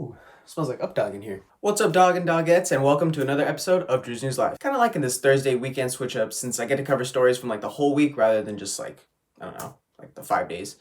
Ooh, smells like updog in here. What's up, dog and dogettes, and welcome to another episode of Drew's News Live. Kind of liking this Thursday weekend switch up since I get to cover stories from like the whole week rather than just like, I don't know, like the 5 days.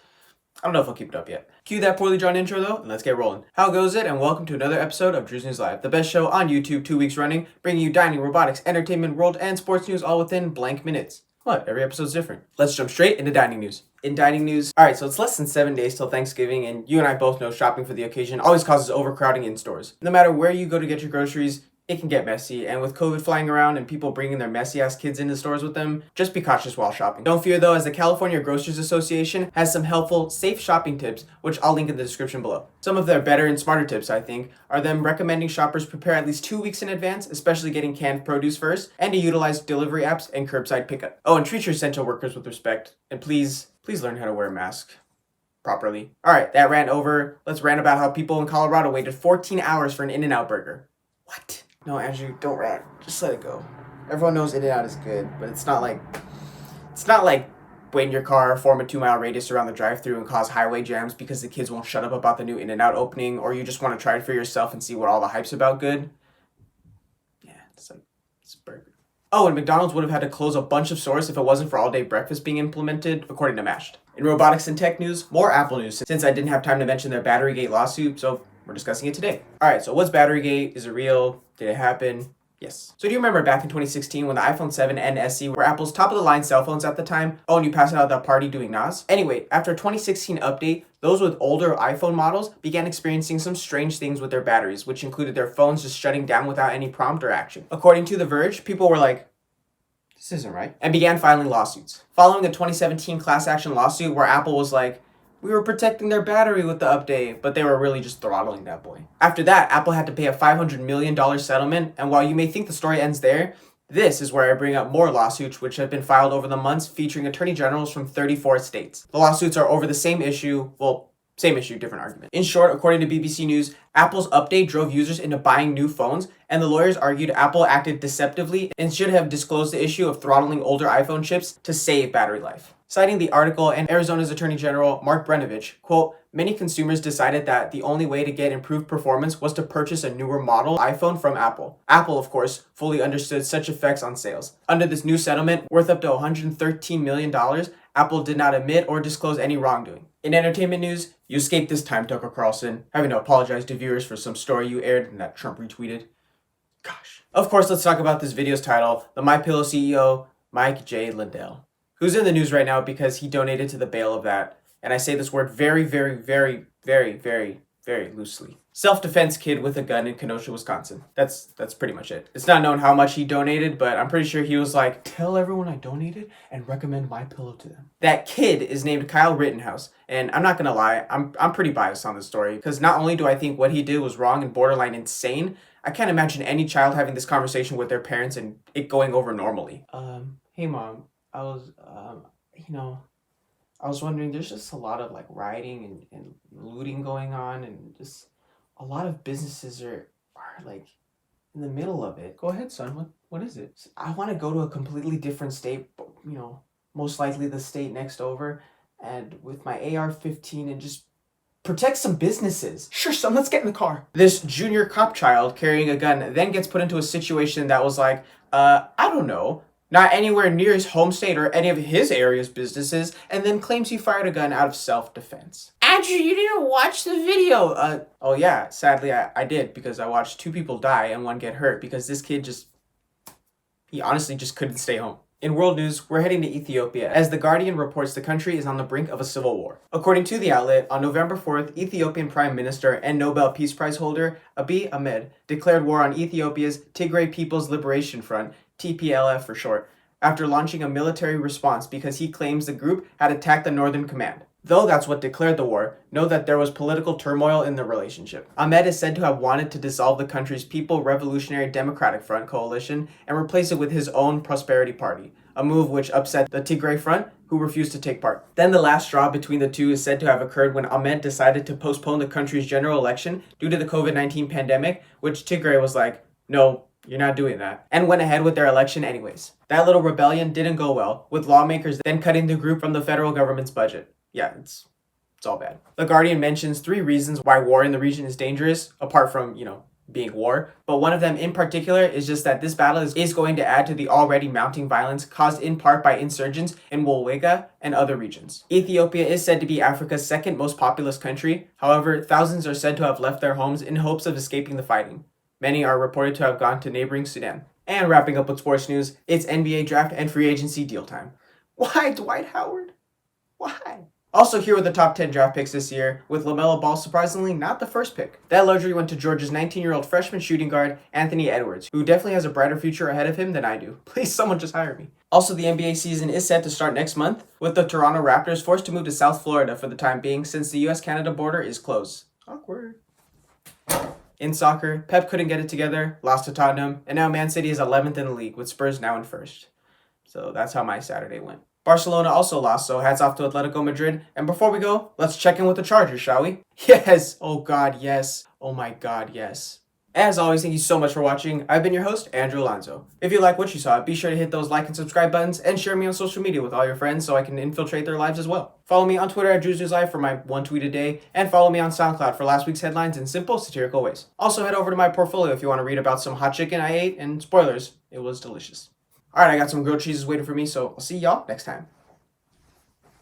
I don't know if I'll keep it up yet. Cue that poorly drawn intro though, and let's get rolling. How goes it? And welcome to another episode of Drew's News Live, the best show on YouTube 2 weeks running, bringing you dining, robotics, entertainment, world, and sports news all within blank minutes. What? Every episode's different. Let's jump straight into dining news. In dining news, alright, so it's less than 7 days till Thanksgiving, and you and I both know shopping for the occasion always causes overcrowding in stores. No matter where you go to get your groceries, it can get messy, and with COVID flying around and people bringing their messy-ass kids into stores with them, just be cautious while shopping. Don't fear though, as the California Grocers Association has some helpful, safe shopping tips, which I'll link in the description below. Some of their better and smarter tips, I think, are them recommending shoppers prepare at least 2 weeks in advance, especially getting canned produce first, and to utilize delivery apps and curbside pickup. Oh, and treat your essential workers with respect, and please learn how to wear a mask properly. Alright, that rant over. Let's rant about how people in Colorado waited 14 hours for an In-N-Out burger. What? No, Andrew, don't rant. Just let it go. Everyone knows In-N-Out is good, but it's not like wait in your car, form a 2-mile radius around the drive-thru and cause highway jams because the kids won't shut up about the new In-N-Out opening, or you just want to try it for yourself and see what all the hype's about good. Yeah, it's a burger. Oh, and McDonald's would have had to close a bunch of stores if it wasn't for all-day breakfast being implemented, according to Mashed. In robotics and tech news, more Apple news, since I didn't have time to mention their Batterygate lawsuit, so we're discussing it today. Alright, so what's Batterygate? Is it real? Did it happen? Yes. So do you remember back in 2016 when the iPhone 7 and SE were Apple's top-of-the-line cell phones at the time? Oh, and you passed out at that party doing Nas? Anyway, after a 2016 update, those with older iPhone models began experiencing some strange things with their batteries, which included their phones just shutting down without any prompt or action. According to The Verge, people were like, this isn't right, and began filing lawsuits. Following a 2017 class action lawsuit where Apple was like, we were protecting their battery with the update, but they were really just throttling that boy. After that, Apple had to pay a $500 million settlement, and while you may think the story ends there, this is where I bring up more lawsuits which have been filed over the months featuring attorney generals from 34 states. The lawsuits are over the same issue, same issue, different argument. In short, according to BBC News, Apple's update drove users into buying new phones, and the lawyers argued Apple acted deceptively and should have disclosed the issue of throttling older iPhone chips to save battery life. Citing the article and Arizona's Attorney General Mark Brnovich, quote, many consumers decided that the only way to get improved performance was to purchase a newer model iPhone from Apple. Apple, of course, fully understood such effects on sales. Under this new settlement, worth up to $113 million, Apple did not admit or disclose any wrongdoing. In entertainment news, you escaped this time, Tucker Carlson, having to apologize to viewers for some story you aired and that Trump retweeted. Gosh. Of course, let's talk about this video's title, the MyPillow CEO, Mike J. Lindell, who's in the news right now because he donated to the bail of that. And I say this word very, very, very, very, very, very loosely. Self-defense kid with a gun in Kenosha, Wisconsin. That's pretty much it. It's not known how much he donated, but I'm pretty sure he was like, tell everyone I donated and recommend MyPillow to them. That kid is named Kyle Rittenhouse, and I'm not gonna lie, I'm pretty biased on this story, because not only do I think what he did was wrong and borderline insane, I can't imagine any child having this conversation with their parents and it going over normally. Hey mom, I was wondering, there's just a lot of like rioting and looting going on, and just a lot of businesses are like in the middle of it. Go ahead, son. What is it? I want to go to a completely different state, most likely the state next over, and with my AR-15 and just protect some businesses. Sure, son, let's get in the car. This junior cop child carrying a gun then gets put into a situation that was like, I don't know, not anywhere near his home state or any of his area's businesses, and then claims he fired a gun out of self-defense. Andrew, you didn't watch the video. Oh yeah, sadly I did, because I watched 2 people die and 1 get hurt because this kid he honestly just couldn't stay home. In world news, we're heading to Ethiopia, as The Guardian reports the country is on the brink of a civil war. According to the outlet, on November 4th, Ethiopian Prime Minister and Nobel Peace Prize holder Abiy Ahmed declared war on Ethiopia's Tigray People's Liberation Front, TPLF for short, after launching a military response because he claims the group had attacked the Northern Command. Though that's what declared the war, know that there was political turmoil in the relationship. Ahmed is said to have wanted to dissolve the country's People Revolutionary Democratic Front coalition and replace it with his own Prosperity Party, a move which upset the Tigray Front, who refused to take part. Then the last straw between the two is said to have occurred when Ahmed decided to postpone the country's general election due to the COVID-19 pandemic, which Tigray was like, no, you're not doing that, and went ahead with their election anyways. That little rebellion didn't go well, with lawmakers then cutting the group from the federal government's budget. Yeah, it's all bad. The Guardian mentions 3 reasons why war in the region is dangerous, apart from, being war, but one of them in particular is just that this battle is going to add to the already mounting violence caused in part by insurgents in Wolwega and other regions. Ethiopia is said to be Africa's second most populous country. However, thousands are said to have left their homes in hopes of escaping the fighting. Many are reported to have gone to neighboring Sudan. And wrapping up with sports news, it's NBA draft and free agency deal time. Why Dwight Howard? Why? Also here with the top 10 draft picks this year, with LaMelo Ball surprisingly not the first pick. That luxury went to Georgia's 19-year-old freshman shooting guard, Anthony Edwards, who definitely has a brighter future ahead of him than I do. Please, someone just hire me. Also, the NBA season is set to start next month, with the Toronto Raptors forced to move to South Florida for the time being since the US-Canada border is closed. Awkward. In soccer, Pep couldn't get it together, lost to Tottenham, and now Man City is 11th in the league, with Spurs now in first. So that's how my Saturday went. Barcelona also lost, so hats off to Atletico Madrid. And before we go, let's check in with the Chargers, shall we? Yes! Oh god, yes. Oh my god, yes. As always, thank you so much for watching. I've been your host, Andrew Alonso. If you like what you saw, be sure to hit those like and subscribe buttons and share me on social media with all your friends so I can infiltrate their lives as well. Follow me on Twitter at Drew's News Live for my 1 tweet a day, and follow me on SoundCloud for last week's headlines in simple, satirical ways. Also, head over to my portfolio if you want to read about some hot chicken I ate, and spoilers, it was delicious. Alright, I got some grilled cheeses waiting for me, so I'll see y'all next time.